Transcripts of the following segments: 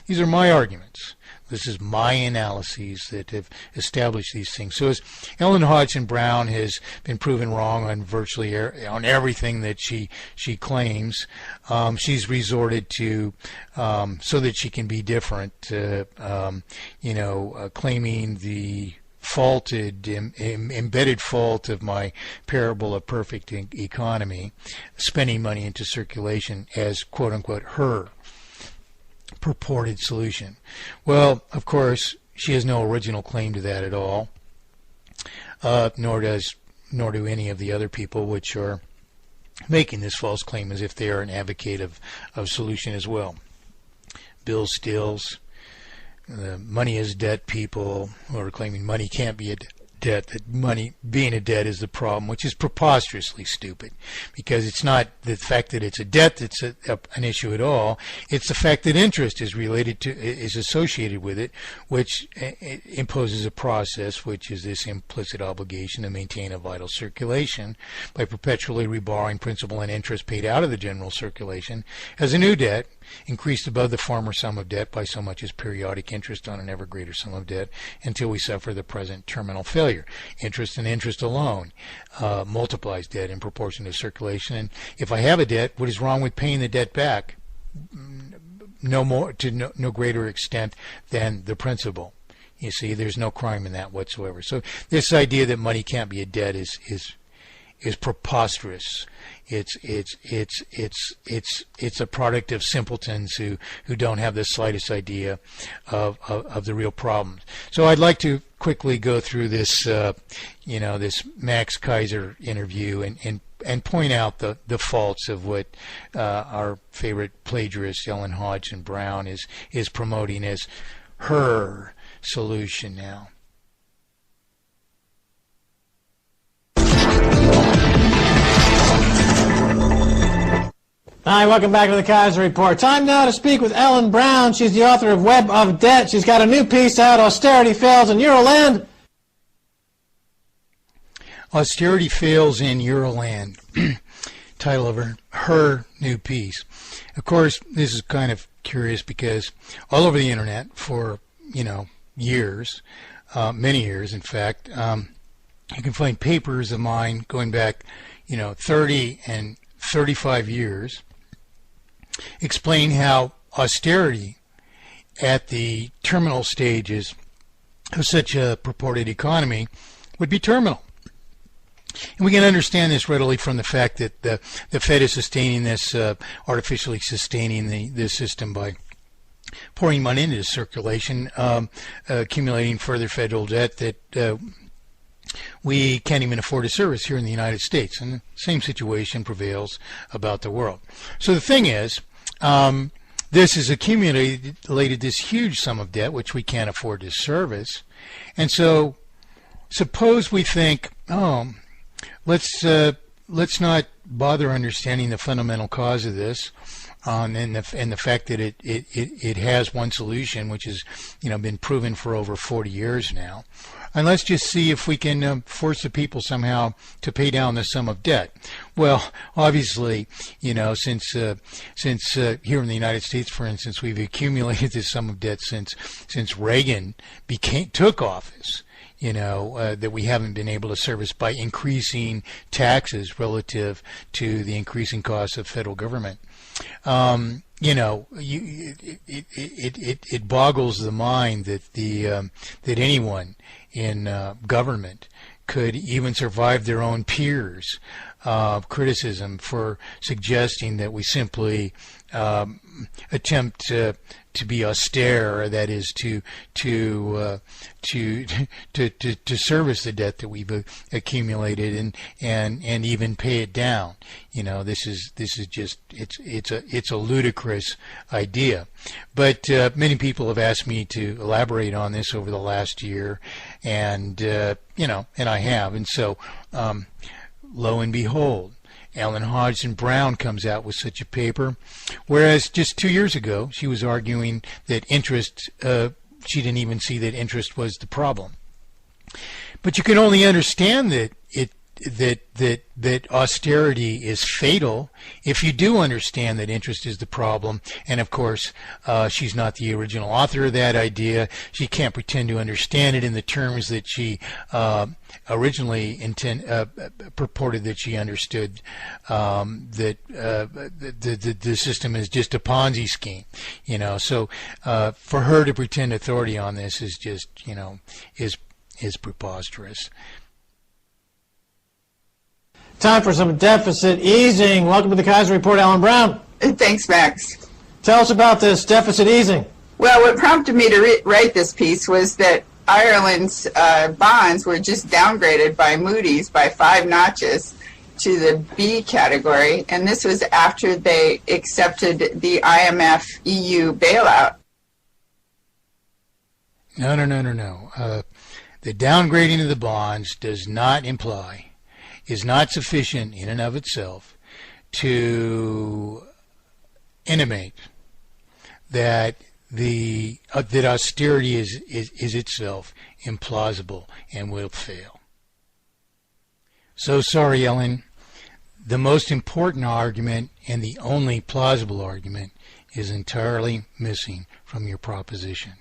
These are my arguments. This is my analyses that have established these things. So as Ellen Hodgson Brown has been proven wrong on virtually on everything that she claims, she's resorted to so that she can be different, claiming the embedded fault of my parable of perfect economy, spending money into circulation, as quote unquote her purported solution. Well, of course, she has no original claim to that at all, nor do any of the other people which are making this false claim as if they are an advocate of solution as well. Bill Stills, the money is debt people who are claiming money can't be a debt, that money being a debt is the problem, which is preposterously stupid, because it's not the fact that it's a debt that's an issue at all. It's the fact that interest is associated with it, which imposes a process, which is this implicit obligation to maintain a vital circulation by perpetually reborrowing principal and interest paid out of the general circulation as a new debt, increased above the former sum of debt by so much as periodic interest on an ever greater sum of debt until we suffer the present terminal failure. Interest and interest alone multiplies debt in proportion to circulation. And if I have a debt, what is wrong with paying the debt back? No greater extent than the principal. You see, there's no crime in that whatsoever. So this idea that money can't be a debt is preposterous. It's a product of simpletons who don't have the slightest idea of the real problems. So I'd like to quickly go through this this Max Kaiser interview and point out the faults of what our favorite plagiarist Ellen Hodgson Brown is promoting as her solution now. Hi, welcome back to the Kaiser Report. Time now to speak with Ellen Brown. She's the author of Web of Debt. She's got a new piece out, Austerity Fails in Euroland. Austerity Fails in Euroland. Title of her new piece. Of course, this is kind of curious because all over the internet for, years, many years in fact, you can find papers of mine going back, 30 and 35 years, explain how austerity at the terminal stages of such a purported economy would be terminal. And we can understand this readily from the fact that the Fed is sustaining this, artificially sustaining the system by pouring money into circulation, accumulating further federal debt that we can't even afford to service here in the United States, and the same situation prevails about the world. So the thing is, this has accumulated this huge sum of debt which we can't afford to service, and so suppose we think, let's not bother understanding the fundamental cause of this, and the fact that it has one solution, which has been proven for over 40 years now. And let's just see if we can force the people somehow to pay down the sum of debt. Well, obviously, since here in the United States, for instance, we've accumulated this sum of debt since Reagan took office. That we haven't been able to service by increasing taxes relative to the increasing costs of federal government. It boggles the mind that anyone in government could even survive their own peers' criticism for suggesting that we simply attempt to be austere, that is to service the debt that we've accumulated and even pay it down. This is just it's a ludicrous idea. But many people have asked me to elaborate on this over the last year, and and I have, and so lo and behold, Ellen Hodgson Brown comes out with such a paper, whereas just 2 years ago she was arguing that interest, she didn't even see that interest was the problem. But you can only understand that that austerity is fatal if you do understand that interest is the problem. And of course, she's not the original author of that idea. She can't pretend to understand it in the terms that she originally purported that she understood, that the system is just a Ponzi scheme. So for her to pretend authority on this is just, is preposterous. Time for some deficit easing. Welcome to the Kaiser Report, Alan Brown. Thanks, Max. Tell us about this deficit easing. Well, what prompted me to write this piece was that Ireland's bonds were just downgraded by Moody's by 5 notches to the B category, and this was after they accepted the IMF EU bailout. No. The downgrading of the bonds does not imply, is not sufficient in and of itself to intimate that that austerity is itself implausible and will fail. So sorry, Ellen. The most important argument and the only plausible argument is entirely missing from your proposition.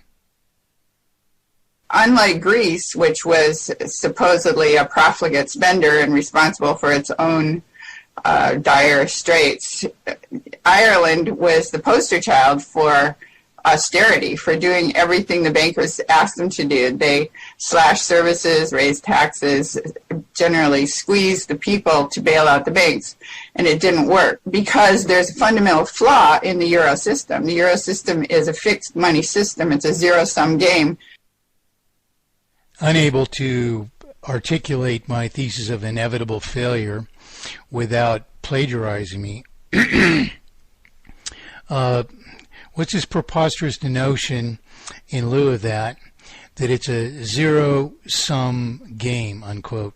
Unlike Greece, which was supposedly a profligate spender and responsible for its own dire straits, Ireland was the poster child for austerity, for doing everything the bankers asked them to do. They slashed services, raised taxes, generally squeezed the people to bail out the banks, and it didn't work because there's a fundamental flaw in the euro system. The euro system is a fixed money system. It's a zero-sum game. Unable to articulate my thesis of inevitable failure without plagiarizing me, what's this preposterous notion in lieu of that it's a zero-sum game, unquote?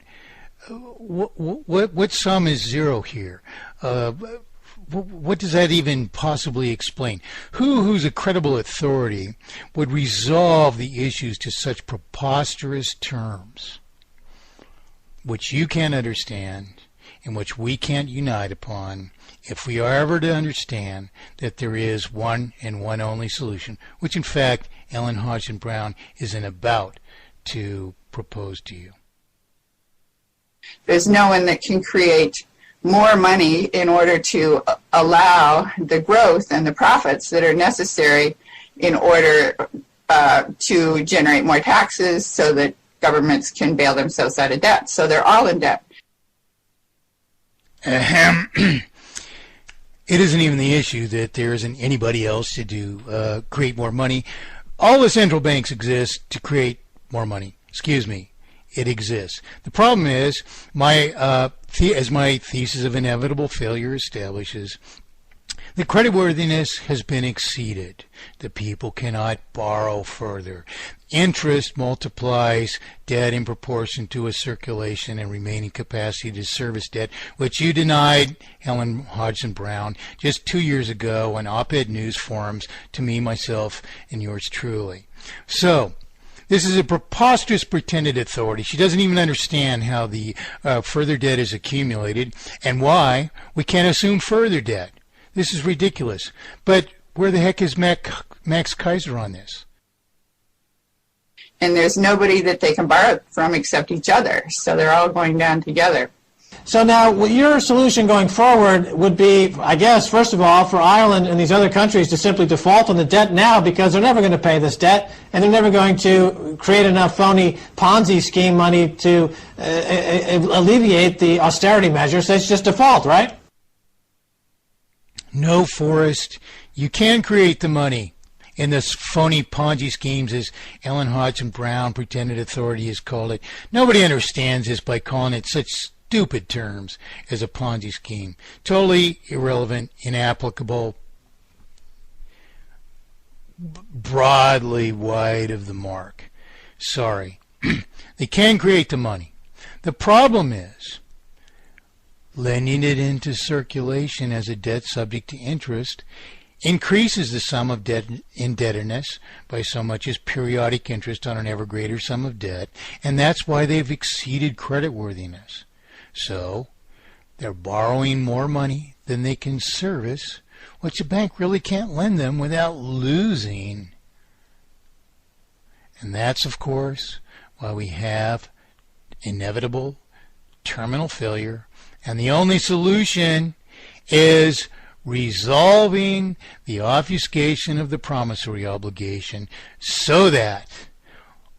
What sum is zero here? What does that even possibly explain? Who's a credible authority would resolve the issues to such preposterous terms, which you can't understand and which we can't unite upon, if we are ever to understand that there is one and one only solution, which in fact Ellen Hodgson Brown isn't about to propose to you? There's no one that can create more money in order to allow the growth and the profits that are necessary in order to generate more taxes so that governments can bail themselves out of debt. So they're all in debt. It isn't even the issue that there isn't anybody else to create more money. All the central banks exist to create more money. Excuse me. It exists. The problem is, as my thesis of inevitable failure establishes, the creditworthiness has been exceeded. The people cannot borrow further. Interest multiplies debt in proportion to a circulation and remaining capacity to service debt, which you denied, Ellen Hodgson Brown, just 2 years ago on op-ed news forums to me, myself, and yours truly. So, this is a preposterous pretended authority. She doesn't even understand how the further debt is accumulated and why we can't assume further debt. This is ridiculous. But where the heck is Max Keiser on this? And there's nobody that they can borrow from except each other. So they're all going down together. So now, your solution going forward would be, I guess, first of all, for Ireland and these other countries to simply default on the debt now because they're never going to pay this debt, and they're never going to create enough phony Ponzi scheme money to alleviate the austerity measures. So it's just default, right? No, Forrest. You can create the money in this phony Ponzi schemes, as Ellen Hodgson Brown, pretended authority, has called it. Nobody understands this by calling it such stupid terms as a Ponzi scheme. Totally irrelevant, inapplicable, broadly wide of the mark. Sorry. They can create the money. The problem is lending it into circulation as a debt subject to interest increases the sum of debt indebtedness by so much as periodic interest on an ever greater sum of debt, and that's why they've exceeded creditworthiness. So they're borrowing more money than they can service, which a bank really can't lend them without losing. And that's, of course, why we have inevitable terminal failure. And the only solution is resolving the obfuscation of the promissory obligation so that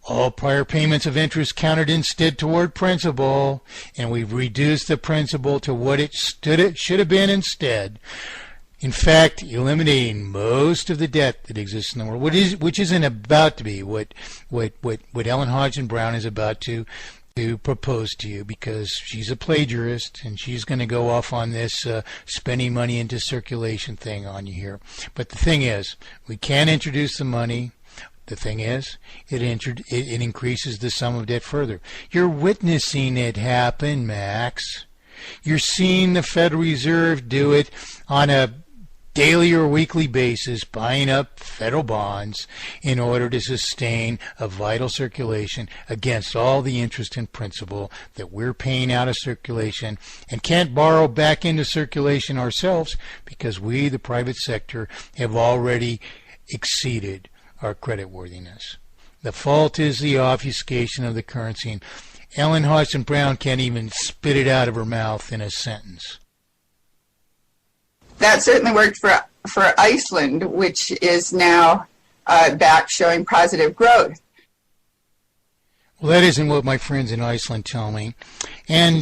all prior payments of interest counted instead toward principal, and we've reduced the principal to what it should have been instead. In fact, eliminating most of the debt that exists in the world, which isn't about to be what Ellen Hodgson Brown is about to propose to you, because she's a plagiarist and she's going to go off on this spending money into circulation thing on you here. But the thing is, we can't introduce the money. The thing is, it increases the sum of debt further. You're witnessing it happen, Max. You're seeing the Federal Reserve do it on a daily or weekly basis, buying up federal bonds in order to sustain a vital circulation against all the interest and principal that we're paying out of circulation and can't borrow back into circulation ourselves because we, the private sector, have already exceeded our creditworthiness. The fault is the obfuscation of the currency, and Ellen Hodgson Brown can't even spit it out of her mouth in a sentence. That certainly worked for Iceland, which is now back showing positive growth. Well, that isn't what my friends in Iceland tell me. And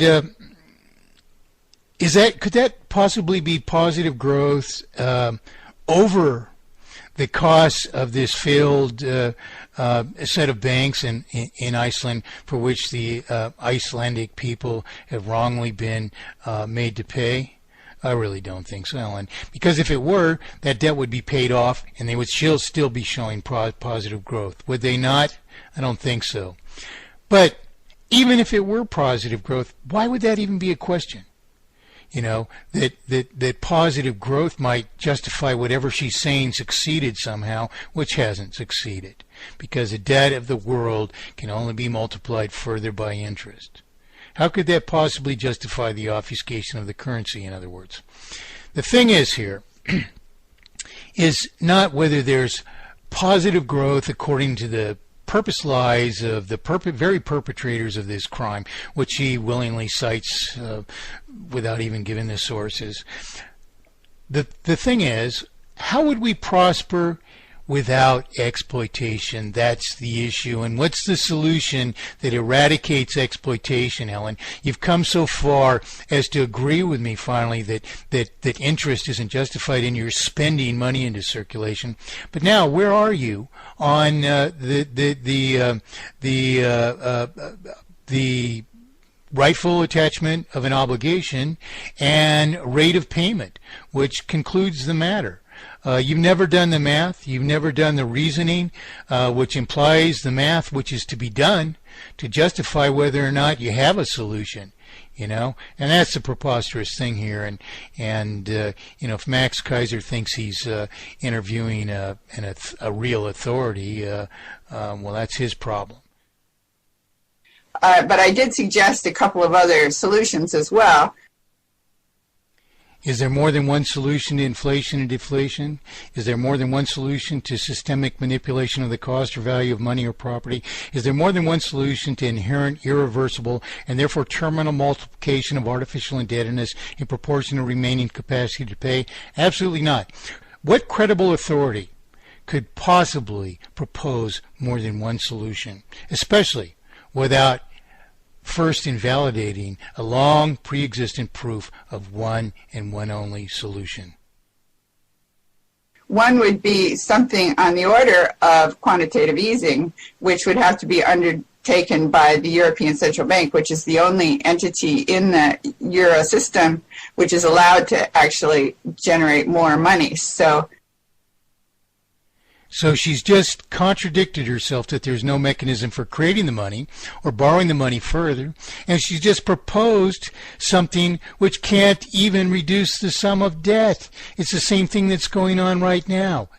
could that possibly be positive growth over the cost of this failed set of banks in Iceland, for which the Icelandic people have wrongly been made to pay? I really don't think so, Ellen. Because if it were, that debt would be paid off and they would still be showing positive growth. Would they not? I don't think so. But even if it were positive growth, why would that even be a question? You know, that positive growth might justify whatever she's saying succeeded somehow, which hasn't succeeded. Because the debt of the world can only be multiplied further by interest. How could that possibly justify the obfuscation of the currency, in other words? The thing is here is not whether there's positive growth according to the purpose lies of the very perpetrators of this crime, which he willingly cites without even giving the sources. The thing is, how would we prosper without exploitation? That's the issue. And what's the solution that eradicates exploitation, Ellen? You've come so far as to agree with me finally that interest isn't justified in your spending money into circulation. But now, where are you on the rightful attachment of an obligation and rate of payment, which concludes the matter? You've never done the math. You've never done the reasoning, which implies the math which is to be done to justify whether or not you have a solution. You know, and that's the preposterous thing here. And you know, if Max Kaiser thinks he's interviewing a real authority, well, that's his problem. But I did suggest a couple of other solutions as well. Is there more than one solution to inflation and deflation? Is there more than one solution to systemic manipulation of the cost or value of money or property? Is there more than one solution to inherent, irreversible, and therefore terminal multiplication of artificial indebtedness in proportion to remaining capacity to pay? Absolutely not. What credible authority could possibly propose more than one solution, especially without first invalidating a long pre-existent proof of one and one only solution? One would be something on the order of quantitative easing, which would have to be undertaken by the European Central Bank, which is the only entity in the Euro system which is allowed to actually generate more money. So she's just contradicted herself that there's no mechanism for creating the money or borrowing the money further, and she's just proposed something which can't even reduce the sum of debt. It's the same thing that's going on right now.